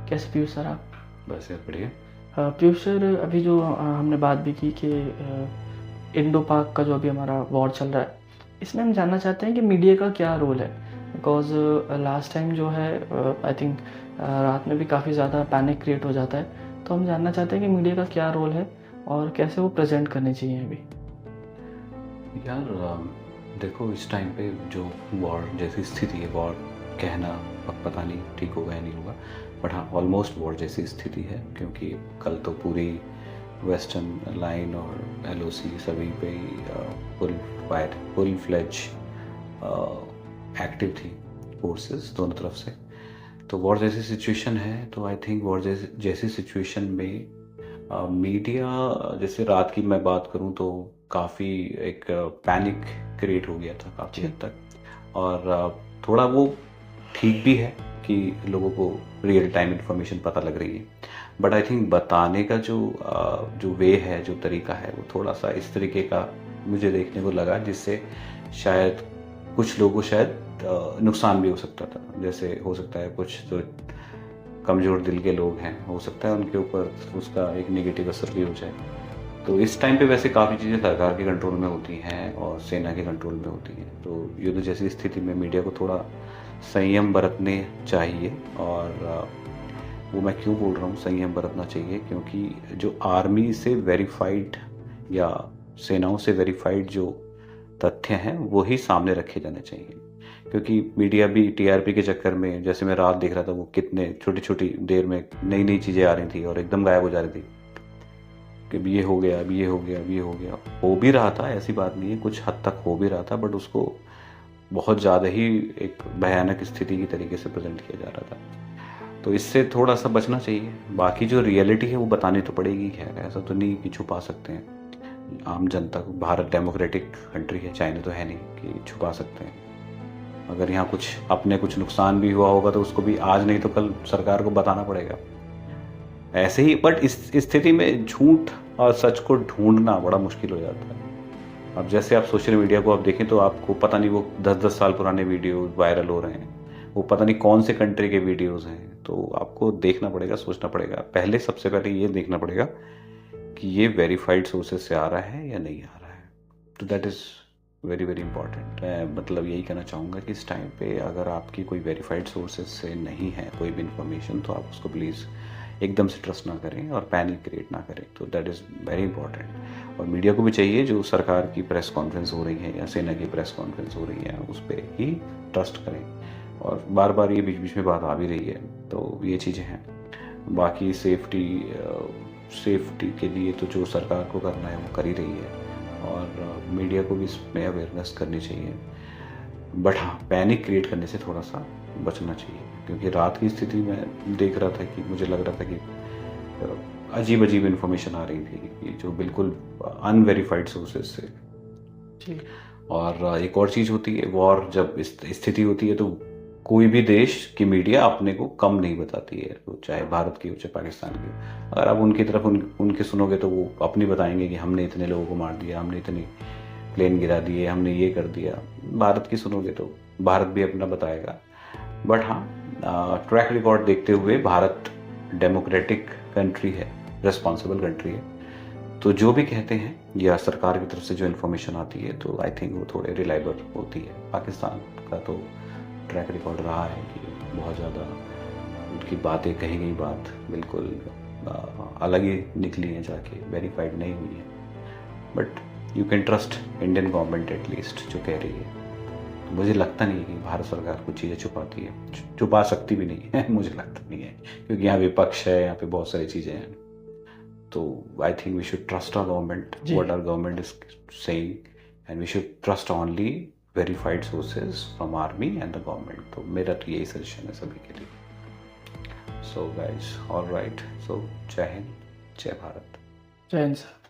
कैसे पीयूष सर आप? बस यार बढ़िया। पीयूष सर, अभी जो हमने बात भी की कि इंडो पाक का जो अभी हमारा वॉर चल रहा है, इसमें हम जानना चाहते हैं कि मीडिया का क्या रोल है। बिकॉज लास्ट टाइम जो है आई थिंक रात में भी काफ़ी ज़्यादा पैनिक क्रिएट हो जाता है, तो हम जानना चाहते हैं कि मीडिया का क्या रोल है और कैसे वो प्रेजेंट करने चाहिए अभी। यार देखो इस टाइम पे जो वॉर जैसी स्थिति है, वॉर कहना पता नहीं ठीक होगा या नहीं होगा, बट हाँ ऑलमोस्ट वॉर जैसी स्थिति है, क्योंकि कल तो पूरी वेस्टर्न लाइन और एलओसी सभी पे फुल फ्लेज एक्टिव थी फोर्सेस दोनों तरफ से। तो वॉर जैसी सिचुएशन है, तो आई थिंक वॉर जैसी सिचुएशन में मीडिया, जैसे रात की मैं बात करूं तो काफ़ी एक पैनिक क्रिएट हो गया था काफ़ी हद तक। और थोड़ा वो ठीक भी है कि लोगों को रियल टाइम इन्फॉर्मेशन पता लग रही है, बट आई थिंक बताने का जो वे है, जो तरीका है, वो थोड़ा सा इस तरीके का मुझे देखने को लगा, जिससे शायद कुछ लोगों को शायद नुकसान भी हो सकता था। जैसे हो सकता है कुछ जो कमज़ोर दिल के लोग हैं, हो सकता है उनके ऊपर उसका एक नेगेटिव असर भी हो जाए। तो इस टाइम पे वैसे काफ़ी चीज़ें सरकार के कंट्रोल में होती हैं और सेना के कंट्रोल में होती हैं, तो युद्ध जैसी स्थिति में मीडिया को थोड़ा संयम बरतने चाहिए। और वो मैं क्यों बोल रहा हूँ संयम बरतना चाहिए, क्योंकि जो आर्मी से वेरीफाइड या सेनाओं से वेरीफाइड जो तथ्य हैं वही सामने रखे जाने चाहिए। क्योंकि मीडिया भी टीआरपी के चक्कर में, जैसे मैं रात देख रहा था, वो कितने छोटी छोटी देर में नई नई चीज़ें आ रही थी और एकदम गायब हो जा रही थी कि अब ये हो गया, अब ये हो गया, अब ये हो गया। हो भी रहा था, ऐसी बात नहीं है, कुछ हद तक हो भी रहा था, बट उसको बहुत ज़्यादा ही एक भयानक स्थिति की तरीके से प्रेजेंट किया जा रहा था। तो इससे थोड़ा सा बचना चाहिए। बाकी जो रियलिटी है वो बतानी तो पड़ेगी, खैर ऐसा तो नहीं कि छुपा सकते हैं आम जनता को। भारत डेमोक्रेटिक कंट्री है, चाइना तो है नहीं कि छुपा सकते हैं। अगर यहाँ कुछ नुकसान भी हुआ होगा तो उसको भी आज नहीं तो कल सरकार को बताना पड़ेगा। ऐसे ही, बट इस स्थिति में झूठ और सच को ढूंढना बड़ा मुश्किल हो जाता है। अब जैसे आप सोशल मीडिया को आप देखें तो आपको पता नहीं, वो 10-10 साल पुराने वीडियो वायरल हो रहे हैं, वो पता नहीं कौन से कंट्री के वीडियोस हैं। तो आपको देखना पड़ेगा, सोचना पड़ेगा। पहले सबसे पहले ये देखना पड़ेगा कि ये वेरीफाइड सोर्सेज से आ रहा है या नहीं आ रहा है। तो that is very very important. मैं मतलब यही कहना चाहूँगा कि इस टाइम पे अगर आपकी कोई वेरीफाइड सोर्सेज से नहीं है कोई भी इन्फॉर्मेशन, तो आप उसको प्लीज़ एकदम से ट्रस्ट ना करें और पैनिक क्रिएट ना करें। तो दैट इज़ वेरी इंपॉर्टेंट। और मीडिया को भी चाहिए, जो सरकार की प्रेस कॉन्फ्रेंस हो रही है या सेना की प्रेस कॉन्फ्रेंस हो रही है, उस पर ही ट्रस्ट करें। और बार बार ये बीच बीच में बात आ भी रही है, तो ये चीज़ें हैं। बाकी सेफ्टी के लिए तो जो सरकार को करना है वो कर ही रही है, और मीडिया को भी इसमें अवेयरनेस करनी चाहिए। बट हाँ, पैनिक क्रिएट करने से थोड़ा सा बचना चाहिए, क्योंकि रात की स्थिति में देख रहा था कि मुझे लग रहा था कि अजीब अजीब इन्फॉर्मेशन आ रही थी कि जो बिल्कुल अनवेरीफाइड सोर्सेज से। जी। और एक और चीज़ होती है, वॉर जब स्थिति होती है तो कोई भी देश की मीडिया अपने को कम नहीं बताती है, वो चाहे भारत की हो चाहे पाकिस्तान की हो। अगर आप उनकी तरफ उनके सुनोगे तो वो अपनी बताएंगे कि हमने इतने लोगों को मार दिया, हमने इतने प्लेन गिरा दिए, हमने ये कर दिया। भारत की सुनोगे तो भारत भी अपना बताएगा। बट हाँ, ट्रैक रिकॉर्ड देखते हुए भारत डेमोक्रेटिक कंट्री है, रिस्पॉन्सिबल कंट्री है, तो जो भी कहते हैं या सरकार की तरफ से जो इन्फॉर्मेशन आती है तो आई थिंक वो थोड़े रिलायबल होती है। पाकिस्तान का तो ट्रैक रिकॉर्ड रहा है कि बहुत ज़्यादा उनकी बातें, कही गई बात बिल्कुल अलग ही निकली है, जाके वेरीफाइड नहीं हुई है। But you can trust Indian government at least जो कह रही है। तो मुझे लगता नहीं है कि भारत सरकार कुछ चीज़ें छुपाती है, छुपा सकती भी नहीं है मुझे लगता नहीं है, क्योंकि यहाँ विपक्ष है, यहाँ पे बहुत सारी चीज़ें हैं। तो I think we should trust our government, what our government is saying, and we should trust only verified sources from army and the government. तो मेरा तो यही सजेशन है सभी के लिए। So guys, all right, so जय हिंद, जय भारत। जय हिंद सर।